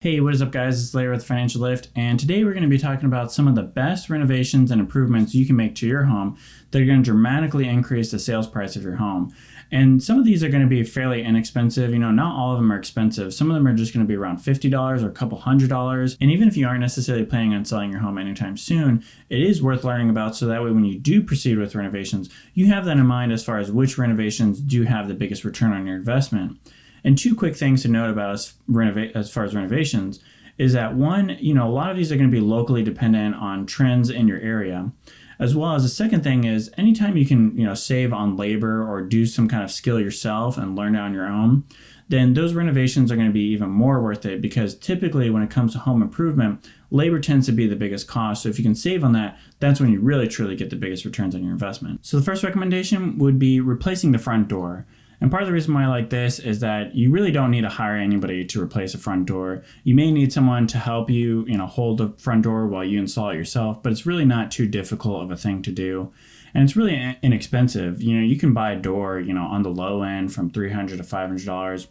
Hey, what is up, guys? It's Larry with Financial Lift, and today we're going to be talking about some of the best renovations and improvements you can make to your home that are going to dramatically increase the sales price of your home. And some of these are going to be fairly inexpensive. Not all of them are expensive. Some of them are just going to be around $50 or a couple $100. And even if you aren't necessarily planning on selling your home anytime soon, it is worth learning about so that way when you do proceed with renovations, you have that in mind as far as which renovations do have the biggest return on your investment. And two quick things to note about as far as renovations is that one, a lot of these are going to be locally dependent on trends in your area, as well as the second thing is anytime you can, save on labor or do some kind of skill yourself and learn it on your own, then those renovations are going to be even more worth it because typically when it comes to home improvement, labor tends to be the biggest cost. So if you can save on that, that's when you really truly get the biggest returns on your investment. So the first recommendation would be replacing the front door. And part of the reason why I like this is that you really don't need to hire anybody to replace a front door. You may need someone to help you, hold the front door while you install it yourself, but it's really not too difficult of a thing to do. And it's really inexpensive. You can buy a door, on the low end from $300 to $500.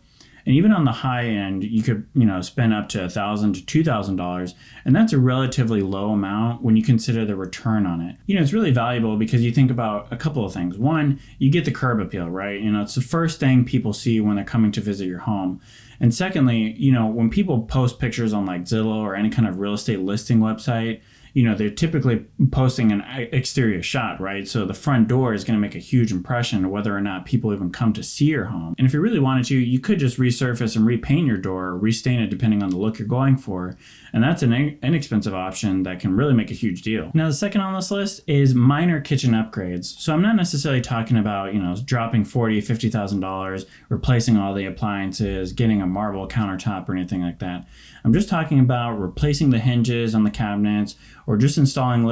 And even on the high end, you could, spend up to $1,000 to $2,000. And that's a relatively low amount when you consider the return on it. It's really valuable because you think about a couple of things. One, you get the curb appeal, right? It's the first thing people see when they're coming to visit your home. And secondly, when people post pictures on like Zillow or any kind of real estate listing website, they're typically posting an exterior shot, right? So the front door is going to make a huge impression of whether or not people even come to see your home. And if you really wanted to, you could just resurface and repaint your door or restain it depending on the look you're going for. And that's an inexpensive option that can really make a huge deal. Now, the second on this list is minor kitchen upgrades. So I'm not necessarily talking about, dropping $40,000, $50,000, replacing all the appliances, getting a marble countertop or anything like that. I'm just talking about replacing the hinges on the cabinets or just installing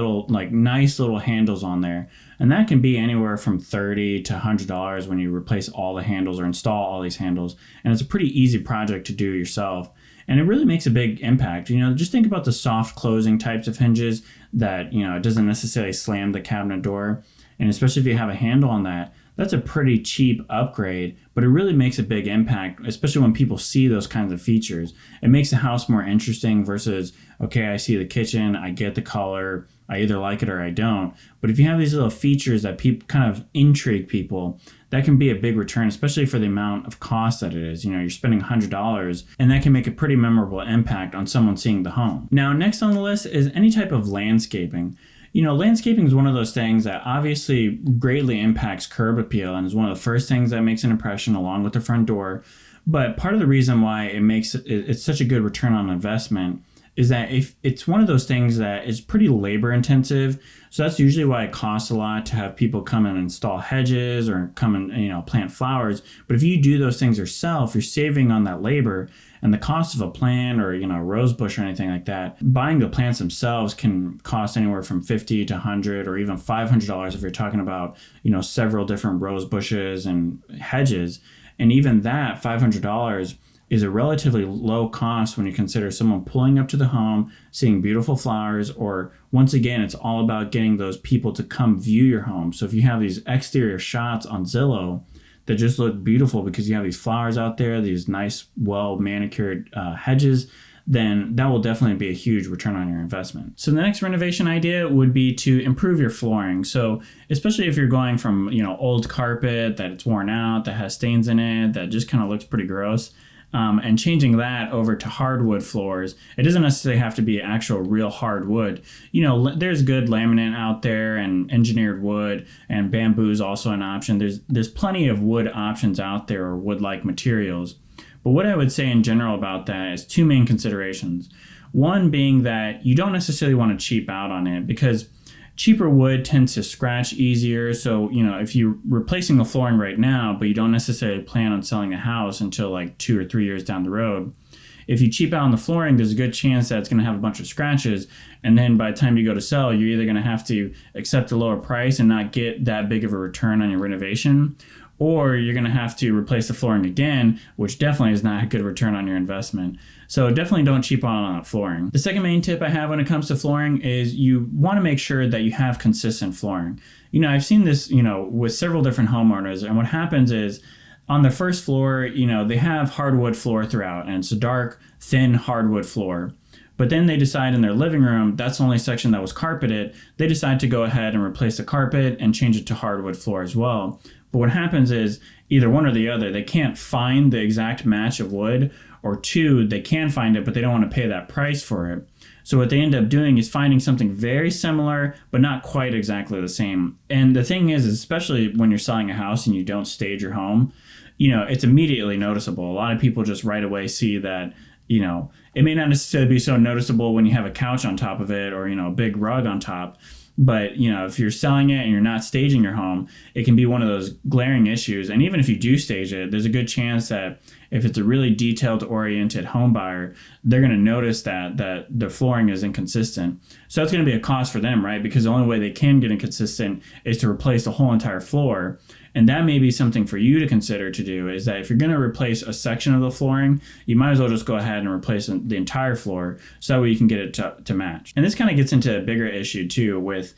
nice little handles on there. And that can be anywhere from $30 to $100 when you replace all the handles or install all these handles. And it's a pretty easy project to do yourself. And it really makes a big impact. Just think about the soft closing types of hinges that, it doesn't necessarily slam the cabinet door. And especially if you have a handle on that, that's a pretty cheap upgrade, but it really makes a big impact, especially when people see those kinds of features. It makes the house more interesting versus, okay, I see the kitchen, I get the color, I either like it or I don't. But if you have these little features that kind of intrigue people, that can be a big return, especially for the amount of cost that it is. You're spending $100 and that can make a pretty memorable impact on someone seeing the home. Now, next on the list is any type of landscaping. Landscaping is one of those things that obviously greatly impacts curb appeal and is one of the first things that makes an impression along with the front door. But part of the reason why it's such a good return on investment is that if it's one of those things that is pretty labor intensive. So that's usually why it costs a lot to have people come and install hedges or come and, plant flowers. But if you do those things yourself, you're saving on that labor and the cost of a plant or, a rose bush or anything like that. Buying the plants themselves can cost anywhere from $50 to $100 or even $500 if you're talking about, several different rose bushes and hedges. And even that $500 is a relatively low cost when you consider someone pulling up to the home, seeing beautiful flowers, or once again, it's all about getting those people to come view your home. So if you have these exterior shots on Zillow that just look beautiful because you have these flowers out there, these nice, well-manicured hedges, then that will definitely be a huge return on your investment. So the next renovation idea would be to improve your flooring. So especially if you're going from, old carpet that it's worn out, that has stains in it, that just kind of looks pretty gross, and changing that over to hardwood floors. It doesn't necessarily have to be actual real hardwood. There's good laminate out there and engineered wood, and bamboo is also an option. There's plenty of wood options out there or wood-like materials. But what I would say in general about that is two main considerations. One being that you don't necessarily want to cheap out on it because cheaper wood tends to scratch easier. So, if you're replacing the flooring right now, but you don't necessarily plan on selling a house until like 2 or 3 years down the road, if you cheap out on the flooring, there's a good chance that it's going to have a bunch of scratches. And then by the time you go to sell, you're either going to have to accept a lower price and not get that big of a return on your renovation, or you're going to have to replace the flooring again, which definitely is not a good return on your investment. So definitely don't cheap out on flooring. The second main tip I have when it comes to flooring is you want to make sure that you have consistent flooring. I've seen this, with several different homeowners, and what happens is on the first floor, they have hardwood floor throughout, and it's a dark, thin hardwood floor. But then they decide in their living room, that's the only section that was carpeted. They decide to go ahead and replace the carpet and change it to hardwood floor as well. But what happens is either one or the other, they can't find the exact match of wood, or two, they can find it, but they don't want to pay that price for it. So what they end up doing is finding something very similar, but not quite exactly the same. And the thing is, especially when you're selling a house and you don't stage your home, it's immediately noticeable. A lot of people just right away see that, it may not necessarily be so noticeable when you have a couch on top of it or, a big rug on top. But, if you're selling it and you're not staging your home, it can be one of those glaring issues. And even if you do stage it, there's a good chance that if it's a really detailed oriented home buyer, they're going to notice that the flooring is inconsistent. So that's going to be a cost for them, right? Because the only way they can get inconsistent is to replace the whole entire floor. And that may be something for you to consider to do, is that if you're going to replace a section of the flooring, you might as well just go ahead and replace the entire floor, so that way you can get it to match. And this kind of gets into a bigger issue too with,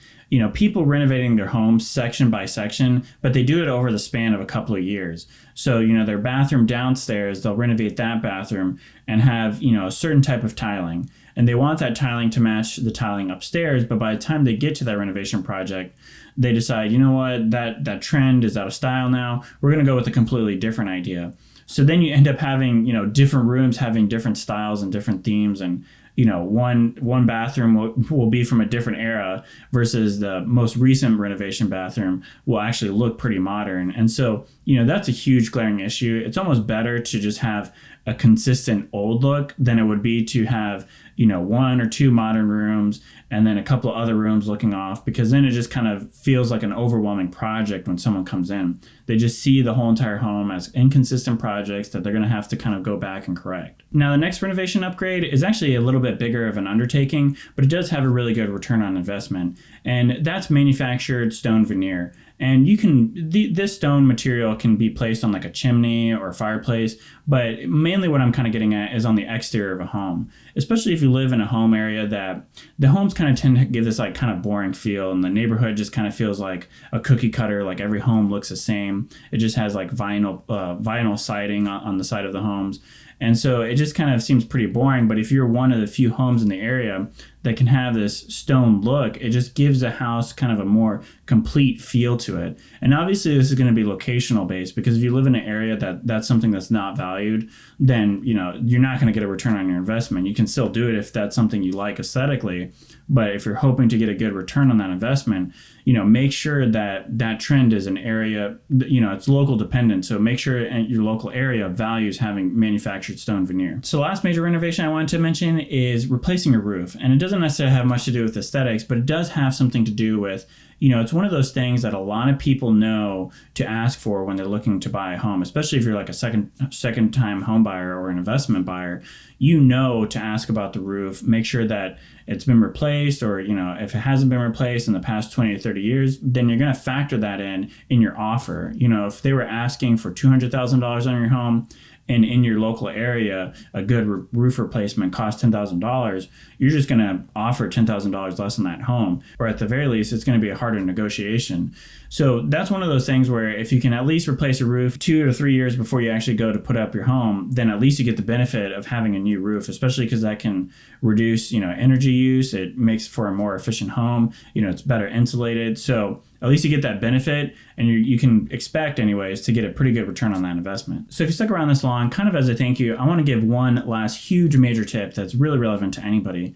people renovating their homes section by section, but they do it over the span of a couple of years. So, their bathroom downstairs, they'll renovate that bathroom and have, a certain type of tiling. And they want that tiling to match the tiling upstairs, but by the time they get to that renovation project, they decide, that trend is out of style now. We're going to go with a completely different idea. So then you end up having, different rooms having different styles and different themes, and one bathroom will be from a different era versus the most recent renovation bathroom will actually look pretty modern. And so, that's a huge glaring issue. It's almost better to just have a consistent old look than it would be to have, one or two modern rooms and then a couple of other rooms looking off, because then it just kind of feels like an overwhelming project when someone comes in. They just see the whole entire home as inconsistent projects that they're going to have to kind of go back and correct. Now, the next renovation upgrade is actually a little bit bigger of an undertaking, but it does have a really good return on investment, and that's manufactured stone veneer. And this stone material can be placed on like a chimney or a fireplace, but mainly what I'm kind of getting at is on the exterior of a home, especially if you live in a home area that the homes kind of tend to give this like kind of boring feel, and the neighborhood just kind of feels like a cookie cutter, like every home looks the same. It just has like vinyl siding on the side of the homes. And so it just kind of seems pretty boring. But if you're one of the few homes in the area that can have this stone look, it just gives the house kind of a more complete feel to it. And obviously this is going to be locational based, because if you live in an area that's something that's not valued, then you're not going to get a return on your investment. You can still do it if that's something you like aesthetically, but if you're hoping to get a good return on that investment, make sure that trend is an area, it's local dependent. So make sure your local area values having manufactured stone veneer. So the last major renovation I wanted to mention is replacing a roof. And it doesn't necessarily have much to do with aesthetics, but it does have something to do with, it's one of those things that a lot of people know to ask for when they're looking to buy a home, especially if you're like a second time home buyer or an investment buyer. To ask about the roof, make sure that it's been replaced, or if it hasn't been replaced in the past 20 to 30 years, then you're going to factor that in your offer. If they were asking for $200,000 on your home, and in your local area, a good roof replacement costs $10,000, you're just going to offer $10,000 less on that home. Or at the very least, it's going to be a harder negotiation. So that's one of those things where if you can at least replace a roof 2 to 3 years before you actually go to put up your home, then at least you get the benefit of having a new roof, especially because that can reduce, energy use. It makes for a more efficient home. It's better insulated. So at least you get that benefit, and you can expect anyways to get a pretty good return on that investment. So if you stuck around this long, kind of as a thank you, I want to give one last huge major tip that's really relevant to anybody.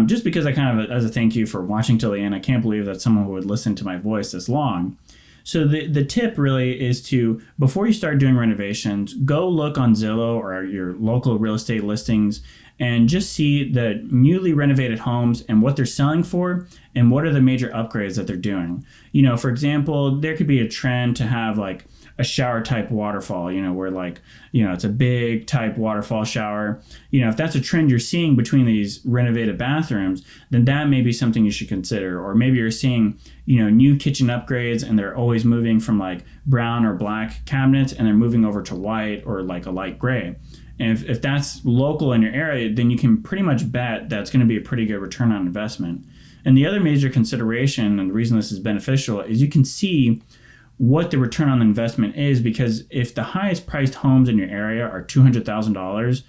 Just because I kind of, as a thank you for watching till the end, I can't believe that someone would listen to my voice this long. So the tip really is to, before you start doing renovations, go look on Zillow or your local real estate listings and just see the newly renovated homes and what they're selling for and what are the major upgrades that they're doing. For example, there could be a trend to have like a shower type waterfall, where it's a big type waterfall shower. If that's a trend you're seeing between these renovated bathrooms, then that may be something you should consider. Or maybe you're seeing, new kitchen upgrades and they're always moving from like brown or black cabinets and they're moving over to white or like a light gray. And if that's local in your area, then you can pretty much bet that's going to be a pretty good return on investment. And the other major consideration, and the reason this is beneficial, is you can see what the return on investment is, because if the highest priced homes in your area are $200,000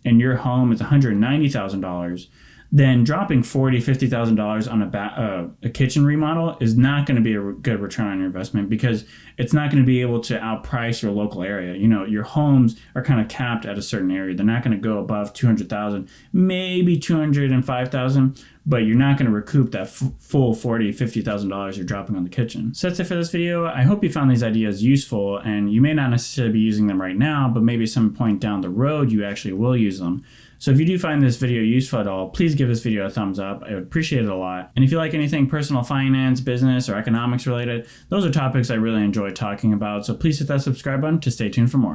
and your home is $190,000, then dropping $40,000, $50,000 on a kitchen remodel is not going to be a good return on your investment, because it's not going to be able to outprice your local area. You know, your homes are kind of capped at a certain area. They're not going to go above 200,000, maybe 205,000, but you're not going to recoup that full $40,000, $50,000 you're dropping on the kitchen. So that's it for this video. I hope you found these ideas useful, and you may not necessarily be using them right now, but maybe some point down the road you actually will use them. So if you do find this video useful at all, please give this video a thumbs up. I would appreciate it a lot. And if you like anything personal finance, business, or economics related, those are topics I really enjoy talking about. So please hit that subscribe button to stay tuned for more.